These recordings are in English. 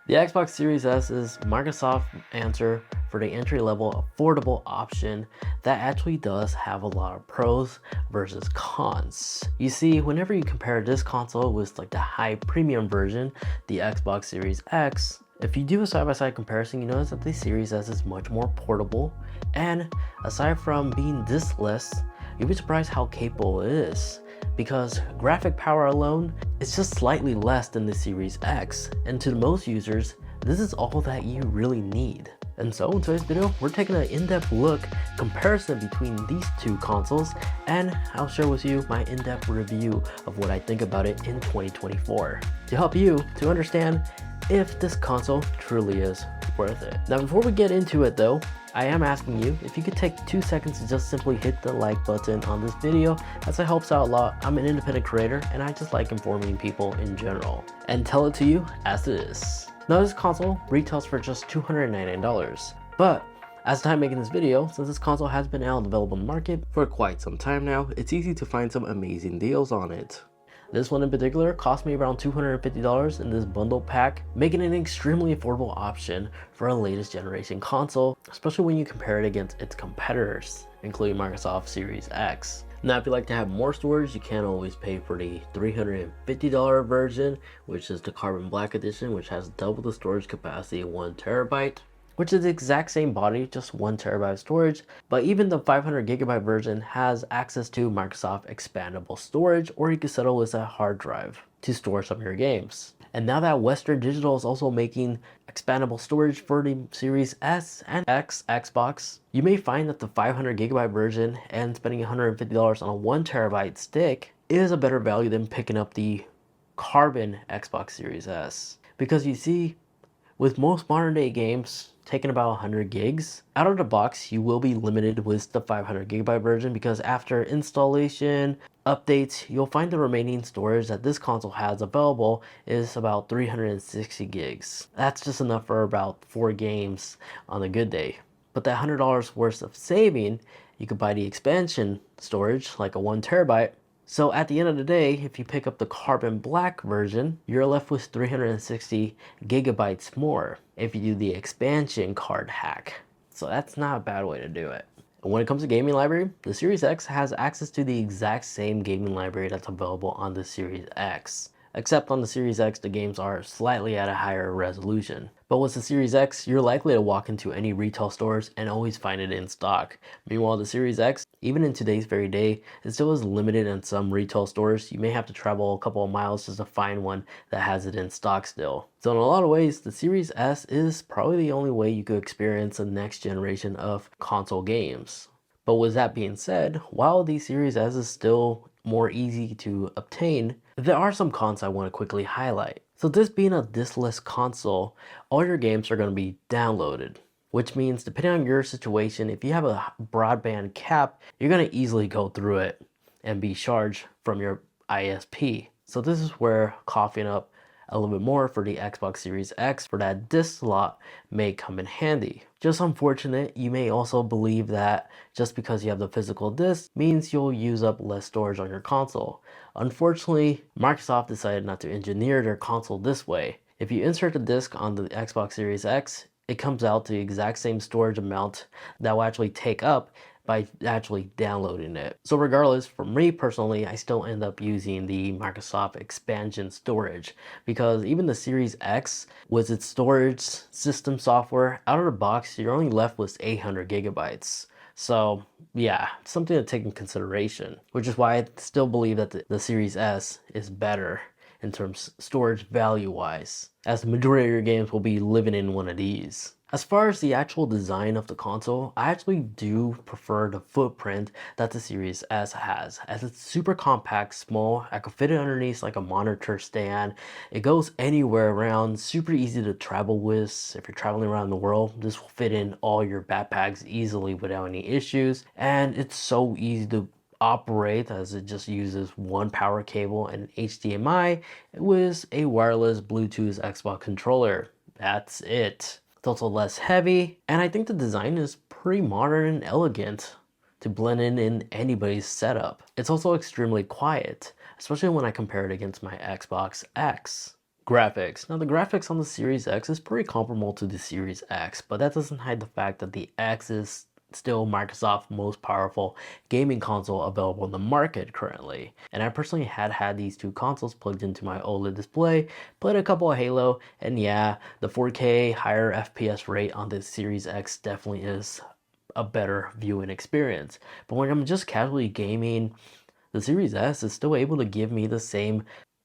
The Xbox Series S is Microsoft's answer for the entry-level affordable option that actually does have a lot of pros versus cons. You see, whenever you compare this console with like the high premium version, the Xbox Series X, if you do a side-by-side comparison, you notice that the Series S is much more portable, and aside from being diskless, you'll be surprised how capable it is, because graphic power alone is just slightly less than the Series X, and to most users, this is all that you really need. And so in today's video, we're taking an in-depth look comparison between these two consoles, and I'll share with you my in-depth review of what I think about it in 2024 to help you to understand if this console truly is worth it. Now before we get into it though, I am asking you if you could take 2 seconds to just simply hit the like button on this video, as it helps out a lot. I'm an independent creator and I just like informing people in general, and tell it to you as it is. Now this console retails for just $299, but as the time making this video, since this console has been out available in the market for quite some time now, it's easy to find some amazing deals on it. This one in particular cost me around $250 in this bundle pack, making it an extremely affordable option for a latest generation console, especially when you compare it against its competitors, including Microsoft Series X. Now if you'd like to have more storage, you can always pay for the $350 version, which is the Carbon Black edition, which has double the storage capacity of 1 terabyte. Which is the exact same body, just 1 terabyte storage, but even the 500 gigabyte version has access to Microsoft expandable storage, or you can settle with a hard drive to store some of your games. And now that Western Digital is also making expandable storage for the Series S and X Xbox, you may find that the 500 gigabyte version and spending $150 on a 1 terabyte stick is a better value than picking up the Carbon Xbox Series S. Because you see, with most modern day games taking about 100 gigs, out of the box you will be limited with the 500 gigabyte version, because after installation, updates, you'll find the remaining storage that this console has available is about 360 gigs. That's just enough for about 4 games on a good day. But that $100 worth of saving, you could buy the expansion storage like a 1 terabyte. So at the end of the day, if you pick up the Carbon Black version, you're left with 360 gigabytes more if you do the expansion card hack. So that's not a bad way to do it. And when it comes to gaming library, the Series X has access to the exact same gaming library that's available on the Series X. Except on the Series X, the games are slightly at a higher resolution. But with the Series X, you're likely to walk into any retail stores and always find it in stock. Meanwhile, the Series X, even in today's very day, it still is limited in some retail stores. You may have to travel a couple of miles just to find one that has it in stock still. So in a lot of ways, the Series S is probably the only way you could experience the next generation of console games. But with that being said, while the Series S is still more easy to obtain, there are some cons I want to quickly highlight. So this being a diskless console, all your games are going to be downloaded, which means depending on your situation, if you have a broadband cap, you're going to easily go through it and be charged from your ISP. So this is where coughing up a little bit more for the Xbox Series X for that disk slot may come in handy. Just unfortunate, you may also believe that just because you have the physical disc means you'll use up less storage on your console. Unfortunately, Microsoft decided not to engineer their console this way. If you insert the disc on the Xbox Series X, it comes out to the exact same storage amount that will actually take up by actually downloading it. So regardless, for me personally, I still end up using the Microsoft expansion storage, because even the Series X with its storage system software, out of the box, you're only left with 800 gigabytes. So yeah, something to take in consideration, which is why I still believe that the Series S is better in terms of storage value wise, as the majority of your games will be living in one of these. As far as the actual design of the console, I actually do prefer the footprint that the Series S has, as it's super compact, small. I could fit it underneath like a monitor stand. It goes anywhere around, super easy to travel with. If you're traveling around the world, this will fit in all your backpacks easily without any issues. And it's so easy to operate, as it just uses one power cable and HDMI with a wireless Bluetooth Xbox controller. That's it. It's also less heavy, and I think the design is pretty modern and elegant to blend in anybody's setup. It's also extremely quiet, especially when I compare it against my Xbox X. Graphics. Now the graphics on the Series X is pretty comparable to the Series X, but that doesn't hide the fact that the X is still Microsoft's most powerful gaming console available in the market currently. And I personally had these two consoles plugged into my OLED display, played a couple of Halo, and yeah, the 4K higher FPS rate on the Series X definitely is a better viewing experience. But when I'm just casually gaming, the Series S is still able to give me the same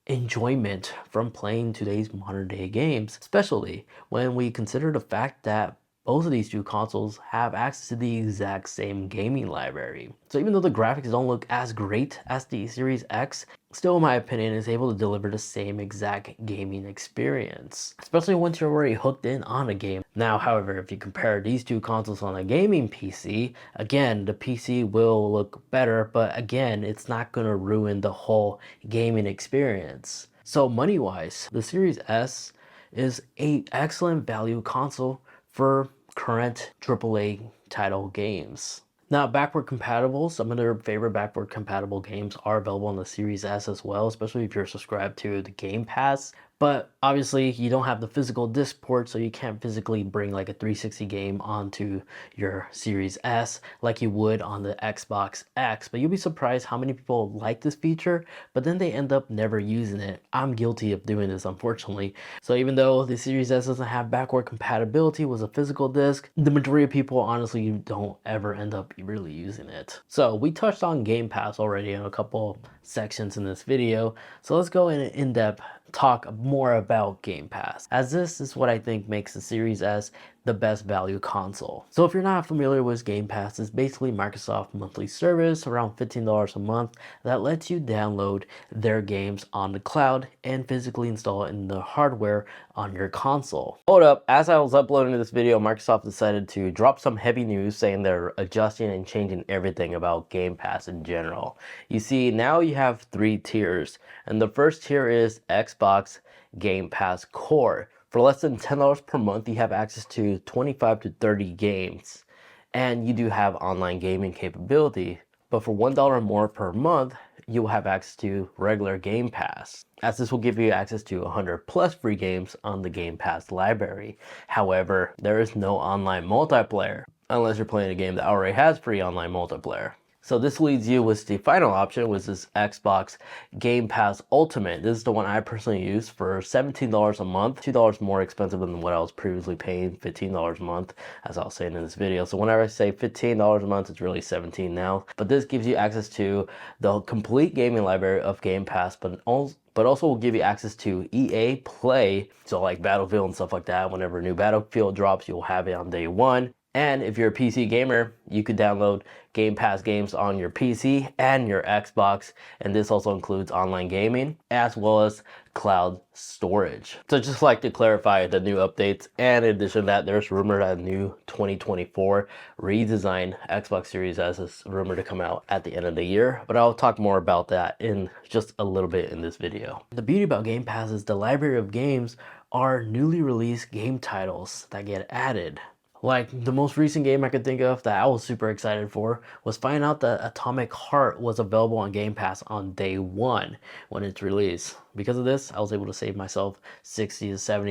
enjoyment from playing today's modern day games, especially when we consider the fact that both of these two consoles have access to the exact same gaming library. So even though the graphics don't look as great as the Series X, still in my opinion is able to deliver the same exact gaming experience, especially once you're already hooked in on a game. Now, however, if you compare these two consoles on a gaming PC, again, the PC will look better, but again, it's not going to ruin the whole gaming experience. So money-wise, the Series S is an excellent value console for current AAA title games. Now, backward compatible, some of their favorite backward compatible games are available on the Series S as well, especially if you're subscribed to the Game Pass. But obviously, you don't have the physical disc port, so you can't physically bring like a 360 game onto your Series S like you would on the Xbox X. But you'll be surprised how many people like this feature, but then they end up never using it. I'm guilty of doing this, unfortunately. So even though the Series S doesn't have backward compatibility with a physical disc, the majority of people honestly don't ever end up really using it. So we touched on Game Pass already in a couple sections in this video, so let's go in depth talk more about Game Pass, as this is what I think makes the Series S the best value console. So if you're not familiar with Game Pass, it's basically Microsoft monthly service around $15 a month that lets you download their games on the cloud and physically install it in the hardware on your console. Hold up, as I was uploading this video, Microsoft decided to drop some heavy news saying they're adjusting and changing everything about Game Pass in general. You see, now you have 3 tiers, and the first tier is Xbox Game Pass Core. For less than $10 per month, you have access to 25 to 30 games, and you do have online gaming capability. But for $1 more per month, you will have access to regular Game Pass, as this will give you access to 100 plus free games on the Game Pass library. However, there is no online multiplayer, unless you're playing a game that already has free online multiplayer. So this leads you with the final option, which is Xbox Game Pass Ultimate. This is the one I personally use for $17 a month, $2 more expensive than what I was previously paying, $15 a month, as I was saying in this video. So whenever I say $15 a month, it's really $17 now. But this gives you access to the complete gaming library of Game Pass, but also will give you access to EA Play, so like Battlefield and stuff like that. Whenever a new Battlefield drops, you'll have it on day one. And if you're a PC gamer, you could download Game Pass games on your PC and your Xbox, and this also includes online gaming as well as cloud storage. So just like to clarify the new updates, and in addition to that, there's rumor that a new 2024 redesigned Xbox Series S is rumored to come out at the end of the year, but I'll talk more about that in just a little bit in this video. The beauty about Game Pass is the library of games are newly released game titles that get added. Like the most recent game I could think of that I was super excited for was finding out that Atomic Heart was available on Game Pass on day one when it's released. Because of this, I was able to save myself $60 to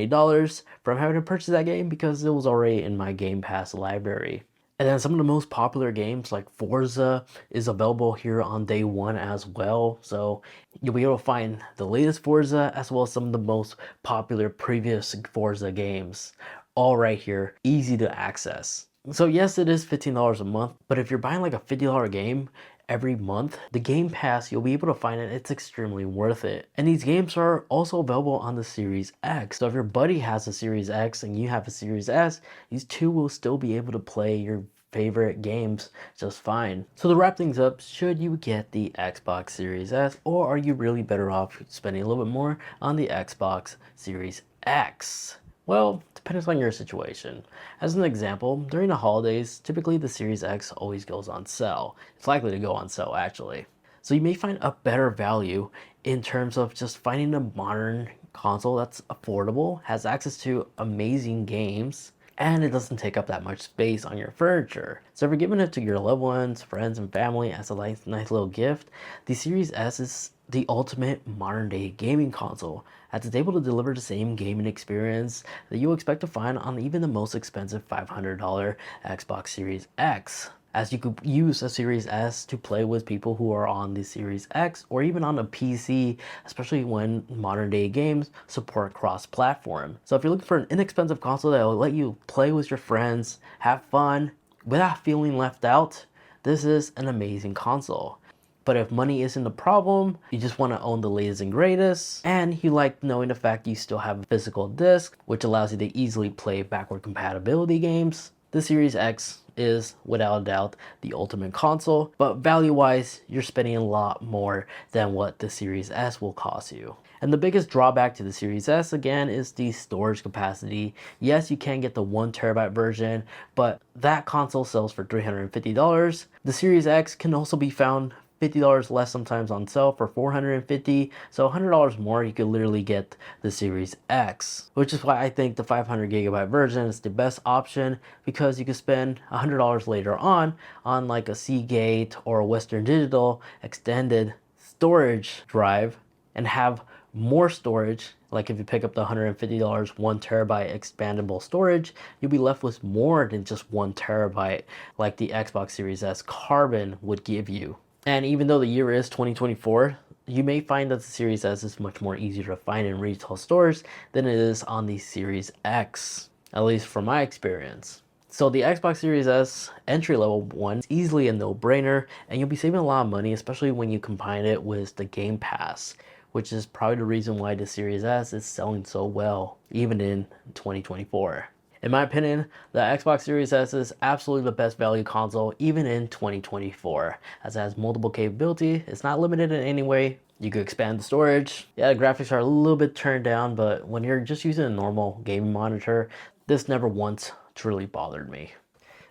$70 from having to purchase that game because it was already in my Game Pass library. And then some of the most popular games like Forza is available here on day one as well. So you'll be able to find the latest Forza as well as some of the most popular previous Forza games all right here, easy to access. So yes, it is $15 a month, but if you're buying like a $50 game every month, the Game Pass, you'll be able to find it. It's extremely worth it. And these games are also available on the Series X. So if your buddy has a Series X and you have a Series S, these two will still be able to play your favorite games just fine. So to wrap things up, should you get the Xbox Series S, or are you really better off spending a little bit more on the Xbox Series X? Well, depends on your situation. As an example, during the holidays, typically the Series X always goes on sale. It's likely to go on sale actually. So you may find a better value in terms of just finding a modern console that's affordable, has access to amazing games, and it doesn't take up that much space on your furniture. So if you're giving it to your loved ones, friends, and family as a nice little gift, the Series S is the ultimate modern day gaming console, as it's able to deliver the same gaming experience that you'll expect to find on even the most expensive $500 Xbox Series X, as you could use a Series S to play with people who are on the Series X or even on a PC, especially when modern day games support cross-platform. So if you're looking for an inexpensive console that will let you play with your friends, have fun, without feeling left out, this is an amazing console. But if money isn't the problem, you just want to own the latest and greatest, and you like knowing the fact you still have a physical disc, which allows you to easily play backward compatibility games, the Series X is without a doubt the ultimate console. But value-wise, you're spending a lot more than what the Series S will cost you. And the biggest drawback to the Series S, again, is the storage capacity. Yes, you can get the 1TB version, but that console sells for $350. The Series X can also be found $50 less sometimes on sale for $450, so $100 more you could literally get the Series X, which is why I think the 500GB version is the best option, because you could spend $100 later on like a Seagate or a Western Digital extended storage drive and have more storage. Like if you pick up the $150 1TB expandable storage, you'll be left with more than just 1TB like the Xbox Series S Carbon would give you. And even though the year is 2024, you may find that the Series S is much more easier to find in retail stores than it is on the Series X, at least from my experience. So the Xbox Series S entry-level one is easily a no-brainer, and you'll be saving a lot of money, especially when you combine it with the Game Pass, which is probably the reason why the Series S is selling so well, even in 2024. In my opinion, the Xbox Series S is absolutely the best value console even in 2024, as it has multiple capability. It's not limited in any way. You could expand the storage. Yeah, the graphics are a little bit turned down, but when you're just using a normal gaming monitor, this never once truly bothered me.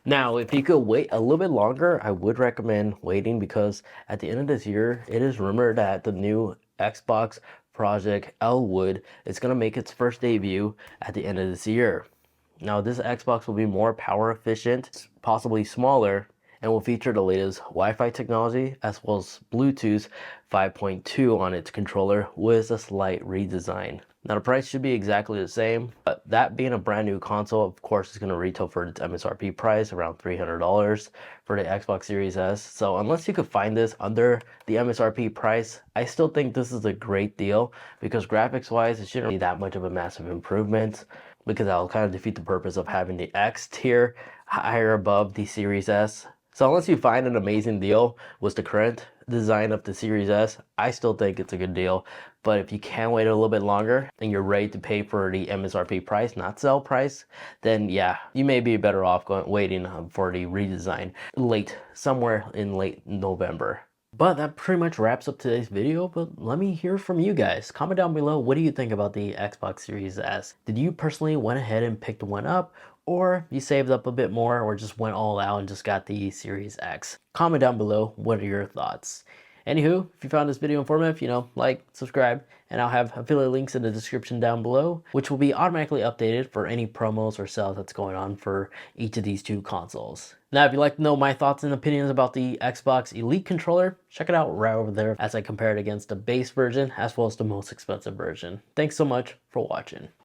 Now, if you could wait a little bit longer, I would recommend waiting, because at the end of this year, it is rumored that the new Xbox Project Elwood is going to make its first debut at the end of this year. Now, this Xbox will be more power efficient, possibly smaller, and will feature the latest Wi-Fi technology as well as Bluetooth 5.2 on its controller with a slight redesign. Now, the price should be exactly the same, but that being a brand new console, of course, is going to retail for its MSRP price around $300 for the Xbox Series S. So unless you could find this under the MSRP price, I still think this is a great deal, because graphics-wise, it shouldn't be that much of a massive improvement, because that'll kind of defeat the purpose of having the X tier higher above the Series S. So unless you find an amazing deal with the current design of the Series S, I still think it's a good deal. But if you can wait a little bit longer and you're ready to pay for the MSRP price, not sell price, then yeah, you may be better off waiting for the redesign somewhere in late November. But that pretty much wraps up today's video, but let me hear from you guys. Comment down below, what do you think about the Xbox Series S? Did you personally went ahead and picked one up, or you saved up a bit more, or just went all out and just got the Series X? Comment down below, what are your thoughts? Anywho, if you found this video informative, like, subscribe, and I'll have affiliate links in the description down below, which will be automatically updated for any promos or sales that's going on for each of these two consoles. Now, if you'd like to know my thoughts and opinions about the Xbox Elite controller, check it out right over there as I compare it against the base version as well as the most expensive version. Thanks so much for watching.